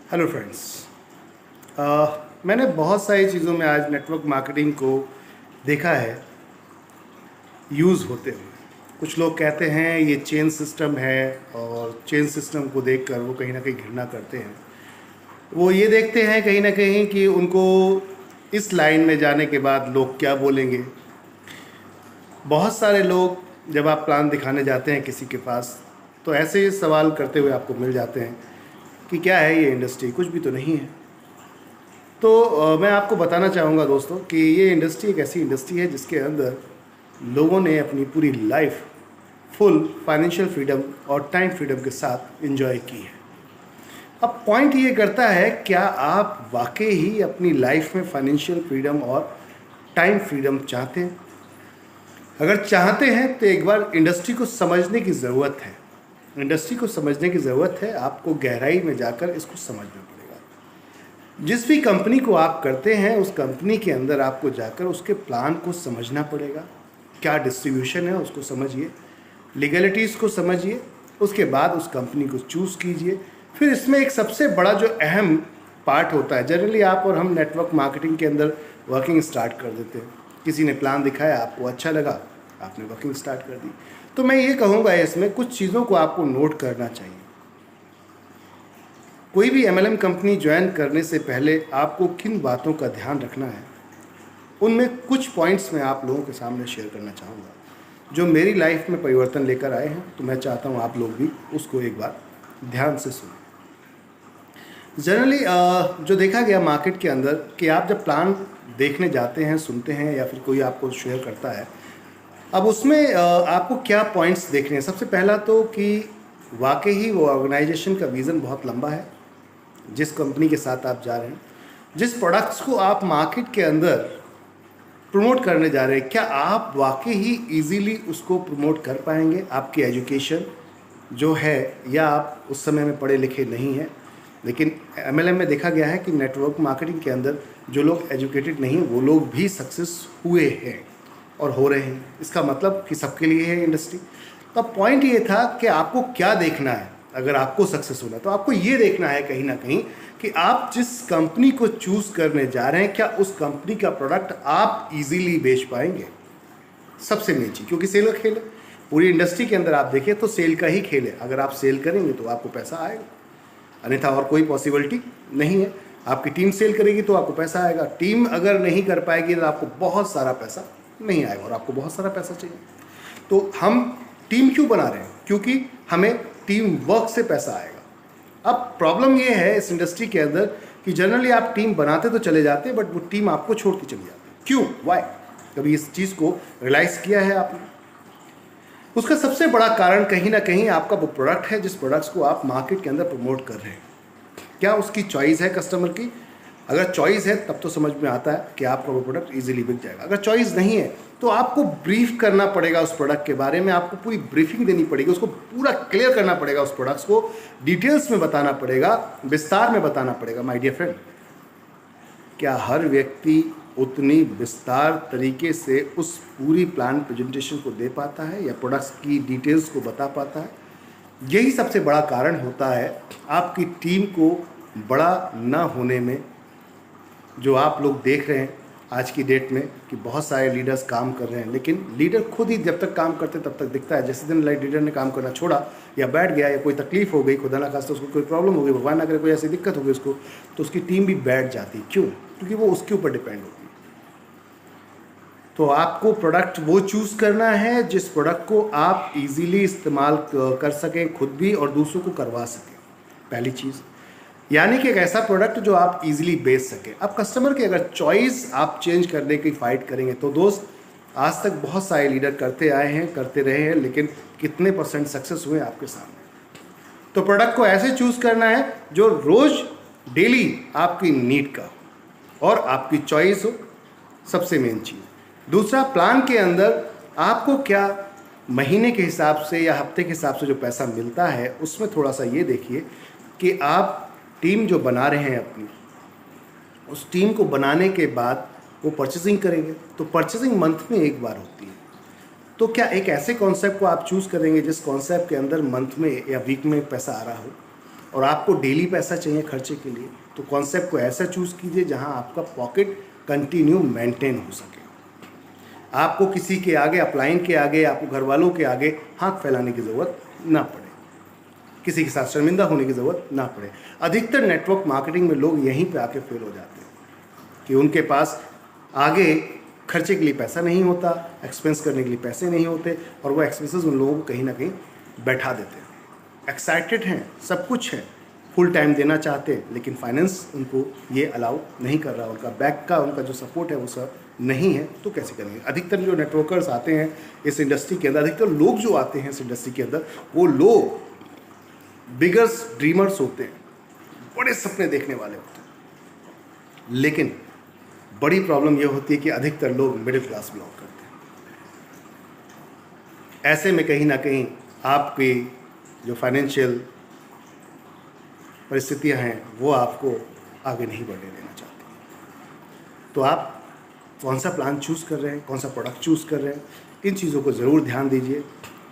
Hello friends. मैंने बहुत सारी चीज़ों में आज नेटवर्क मार्केटिंग को देखा है यूज़ होते हुए। कुछ लोग कहते हैं ये चेन सिस्टम है और चेन सिस्टम को देखकर वो कहीं ना कहीं घृणा करते हैं। वो ये देखते हैं कहीं ना कहीं कि उनको इस लाइन में जाने के बाद लोग क्या बोलेंगे। बहुत सारे लोग जब आप प्लान दिखाने जाते हैं किसी के पास तो ऐसे सवाल करते हुए आपको मिल जाते हैं कि क्या है ये इंडस्ट्री, कुछ भी तो नहीं है। तो मैं आपको बताना चाहूँगा दोस्तों कि ये इंडस्ट्री एक ऐसी इंडस्ट्री है जिसके अंदर लोगों ने अपनी पूरी लाइफ फुल फाइनेंशियल फ्रीडम और टाइम फ्रीडम के साथ एंजॉय की है। अब पॉइंट ये करता है, क्या आप वाकई ही अपनी लाइफ में फाइनेंशियल फ्रीडम और टाइम फ्रीडम चाहते हैं? अगर चाहते हैं तो एक बार इंडस्ट्री को समझने की ज़रूरत है। इंडस्ट्री को समझने की ज़रूरत है, आपको गहराई में जाकर इसको समझना पड़ेगा। जिस भी कंपनी को आप करते हैं उस कंपनी के अंदर आपको जाकर उसके प्लान को समझना पड़ेगा। क्या डिस्ट्रीब्यूशन है उसको समझिए, लीगलिटीज़ को समझिए, उसके बाद उस कंपनी को चूज़ कीजिए। फिर इसमें एक सबसे बड़ा जो अहम पार्ट होता है, जनरली आप और हम नेटवर्क मार्केटिंग के अंदर वर्किंग स्टार्ट कर देते हैं। किसी ने प्लान दिखाया, आपको अच्छा लगा, आपने वर्किंग स्टार्ट कर दी। तो मैं ये कहूँगा इसमें कुछ चीज़ों को आपको नोट करना चाहिए। कोई भी एमएलएम कंपनी ज्वाइन करने से पहले आपको किन बातों का ध्यान रखना है, उनमें कुछ पॉइंट्स मैं आप लोगों के सामने शेयर करना चाहूँगा जो मेरी लाइफ में परिवर्तन लेकर आए हैं। तो मैं चाहता हूँ आप लोग भी उसको एक बार ध्यान से सुनें। जनरली जो देखा गया मार्केट के अंदर कि आप जब प्लान देखने जाते हैं, सुनते हैं या फिर कोई आपको शेयर करता है, अब उसमें आपको क्या पॉइंट्स देखने हैं। सबसे पहला तो कि वाकई ही वो ऑर्गेनाइजेशन का विज़न बहुत लंबा है। जिस कंपनी के साथ आप जा रहे हैं, जिस प्रोडक्ट्स को आप मार्केट के अंदर प्रमोट करने जा रहे हैं, क्या आप वाकई ही इजीली उसको प्रमोट कर पाएंगे? आपकी एजुकेशन जो है, या आप उस समय में पढ़े लिखे नहीं हैं। लेकिन एमएलएम में देखा गया है कि नेटवर्क मार्केटिंग के अंदर जो लोग एजुकेटेड नहीं वो लोग भी सक्सेस हुए हैं और हो रहे हैं। इसका मतलब कि सबके लिए है इंडस्ट्री। तो पॉइंट ये था कि आपको क्या देखना है। अगर आपको सक्सेस होना है तो आपको ये देखना है कहीं ना कहीं कि आप जिस कंपनी को चूज़ करने जा रहे हैं, क्या उस कंपनी का प्रोडक्ट आप इजीली बेच पाएंगे। सबसे मेन चीज़, क्योंकि सेल का खेल है। पूरी इंडस्ट्री के अंदर आप देखिए तो सेल का ही खेल है। अगर आप सेल करेंगे तो आपको पैसा आएगा, अन्यथा और कोई पॉसिबिलिटी नहीं है। आपकी टीम सेल करेगी तो आपको पैसा आएगा। टीम अगर नहीं कर पाएगी तो आपको बहुत सारा पैसा नहीं आएगा, और आपको बहुत सारा पैसा चाहिए। तो हम टीम क्यों बना रहे हैं? क्योंकि हमें टीम वर्क से पैसा आएगा। अब प्रॉब्लम ये है इस इंडस्ट्री के अंदर कि जनरली आप टीम बनाते तो चले जाते हैं, बट वो टीम आपको छोड़ के चली जाती है। क्यों? वाई? कभी इस चीज़ को रियलाइज किया है आपने? उसका सबसे बड़ा कारण कहीं ना कहीं आपका वो प्रोडक्ट है जिस प्रोडक्ट्स को आप मार्केट के अंदर प्रमोट कर रहे हैं। क्या उसकी चॉइस है कस्टमर की? अगर चॉइस है तब तो समझ में आता है कि आपका वो प्रोडक्ट इजीली बिक जाएगा। अगर चॉइस नहीं है तो आपको ब्रीफ करना पड़ेगा उस प्रोडक्ट के बारे में, आपको पूरी ब्रीफिंग देनी पड़ेगी, उसको पूरा क्लियर करना पड़ेगा, उस प्रोडक्ट्स को डिटेल्स में बताना पड़ेगा, विस्तार में बताना पड़ेगा। माय डियर फ्रेंड, क्या हर व्यक्ति उतनी विस्तार तरीके से उस पूरी प्लान प्रेजेंटेशन को दे पाता है या प्रोडक्ट्स की डिटेल्स को बता पाता है? यही सबसे बड़ा कारण होता है आपकी टीम को बड़ा ना होने में। जो आप लोग देख रहे हैं आज की डेट में कि बहुत सारे लीडर्स काम कर रहे हैं, लेकिन लीडर खुद ही जब तक काम करते तब तक दिखता है। जैसे दिन लीडर ने काम करना छोड़ा या बैठ गया या कोई तकलीफ हो गई, खुदा ना खास्ता उसको कोई प्रॉब्लम हो गई, भगवान ना करे कोई ऐसी दिक्कत हो गई उसको, तो उसकी टीम भी बैठ जाती। क्यों? क्योंकि वो उसके ऊपर डिपेंड होती है। तो आपको प्रोडक्ट वो चूज़ करना है जिस प्रोडक्ट को आप इजीली इस्तेमाल कर सकें, खुद भी और दूसरों को करवा सकें। पहली चीज़, यानी कि एक ऐसा प्रोडक्ट जो आप इजीली बेच सकें। अब कस्टमर की अगर चॉइस आप चेंज करने की फाइट करेंगे तो दोस्त, आज तक बहुत सारे लीडर करते आए हैं, करते रहे हैं, लेकिन कितने परसेंट सक्सेस हुए आपके सामने। तो प्रोडक्ट को ऐसे चूज़ करना है जो रोज़ डेली आपकी नीड का और आपकी चॉइस हो, सबसे मेन चीज़। दूसरा, प्लान के अंदर आपको क्या महीने के हिसाब से या हफ्ते के हिसाब से जो पैसा मिलता है, उसमें थोड़ा सा ये देखिए कि आप टीम जो बना रहे हैं अपनी, उस टीम को बनाने के बाद वो परचेसिंग करेंगे तो परचेसिंग मंथ में एक बार होती है। तो क्या एक ऐसे कॉन्सेप्ट को आप चूज़ करेंगे जिस कॉन्सेप्ट के अंदर मंथ में या वीक में पैसा आ रहा हो? और आपको डेली पैसा चाहिए खर्चे के लिए, तो कॉन्सेप्ट को ऐसा चूज़ कीजिए जहां आपका पॉकेट कंटिन्यू मेंटेन हो सके। आपको किसी के आगे, अपलाइन के आगे, आपको घर वालों के आगे हाथ फैलाने की ज़रूरत ना पड़े, किसी के साथ शर्मिंदा होने की ज़रूरत ना पड़े। अधिकतर नेटवर्क मार्केटिंग में लोग यहीं पे आके फेल हो जाते हैं कि उनके पास आगे खर्चे के लिए पैसा नहीं होता, एक्सपेंस करने के लिए पैसे नहीं होते, और वो एक्सपेंसेस उन लोगों को कहीं ना कहीं बैठा देते हैं। एक्साइटेड हैं, सब कुछ है, फुल टाइम देना चाहते हैं, लेकिन फाइनेंस उनको ये अलाउ नहीं कर रहा, उनका बैक का, उनका जो सपोर्ट है वो सब नहीं है, तो कैसे करेंगे। अधिकतर जो नेटवर्कर्स आते हैं इस इंडस्ट्री के अंदर, अधिकतर लोग जो आते हैं इस इंडस्ट्री के अंदर, वो लोग बिगर्स ड्रीमर्स होते हैं, बड़े सपने देखने वाले होते हैं, लेकिन बड़ी प्रॉब्लम ये होती है कि अधिकतर लोग मिडिल क्लास बिलोंग करते हैं। ऐसे में कहीं ना कहीं आपकी जो फाइनेंशियल परिस्थितियां हैं वो आपको आगे नहीं बढ़ने देना चाहती। तो आप कौन सा प्लान चूज़ कर रहे हैं, कौन सा प्रोडक्ट चूज़ कर रहे हैं, इन चीज़ों को ज़रूर ध्यान दीजिए।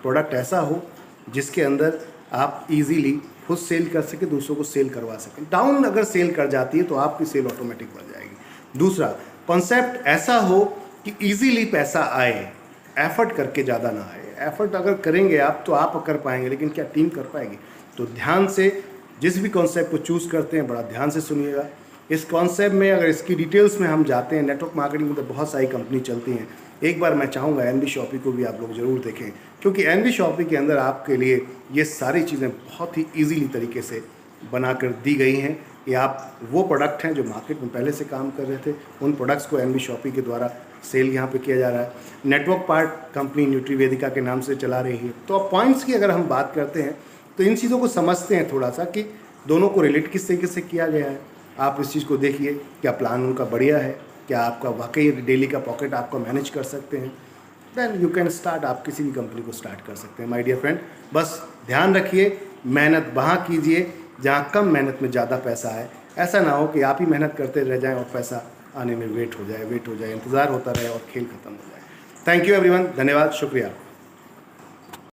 प्रोडक्ट ऐसा हो जिसके अंदर आप इजीली खुद सेल कर सके, दूसरों को सेल करवा सकें। डाउन अगर सेल कर जाती है तो आपकी सेल ऑटोमेटिक बढ़ जाएगी। दूसरा, कॉन्सेप्ट ऐसा हो कि इजीली पैसा आए, एफर्ट करके ज़्यादा ना आए। एफर्ट अगर करेंगे आप तो आप कर पाएंगे, लेकिन क्या टीम कर पाएगी। तो ध्यान से जिस भी कॉन्सेप्ट को चूज़ करते हैं बड़ा ध्यान से सुनिएगा। इस कॉन्सेप्ट में अगर इसकी डिटेल्स में हम जाते हैं, नेटवर्क मार्केटिंग में तो बहुत सारी कंपनी चलती हैं। एक बार मैं चाहूँगा एनबी शॉपी को भी आप लोग ज़रूर देखें, क्योंकि एनबी शॉपी के अंदर आपके लिए ये सारी चीज़ें बहुत ही ईजीली तरीके से बनाकर दी गई हैं कि आप वो प्रोडक्ट हैं जो मार्केट में पहले से काम कर रहे थे, उन प्रोडक्ट्स को एनबी शॉपी के द्वारा सेल यहाँ पे किया जा रहा है। नेटवर्क पार्ट कंपनी न्यूट्रीवेदिका के नाम से चला रही है। तो अब पॉइंट्स की अगर हम बात करते हैं तो इन चीज़ों को समझते हैं थोड़ा सा कि दोनों को रिलेट किस तरीके से किया गया है। आप इस चीज़ को देखिए, क्या प्लान उनका बढ़िया है, क्या आपका वाकई डेली का पॉकेट आपको मैनेज कर सकते हैं, देन यू कैन स्टार्ट। आप किसी भी कंपनी को स्टार्ट कर सकते हैं माय डियर फ्रेंड। बस ध्यान रखिए, मेहनत वहाँ कीजिए जहाँ कम मेहनत में ज़्यादा पैसा आए। ऐसा ना हो कि आप ही मेहनत करते रह जाएं और पैसा आने में वेट हो जाए, इंतज़ार होता रहे और खेल ख़त्म हो जाए। थैंक यू एवरीवन, धन्यवाद, शुक्रिया।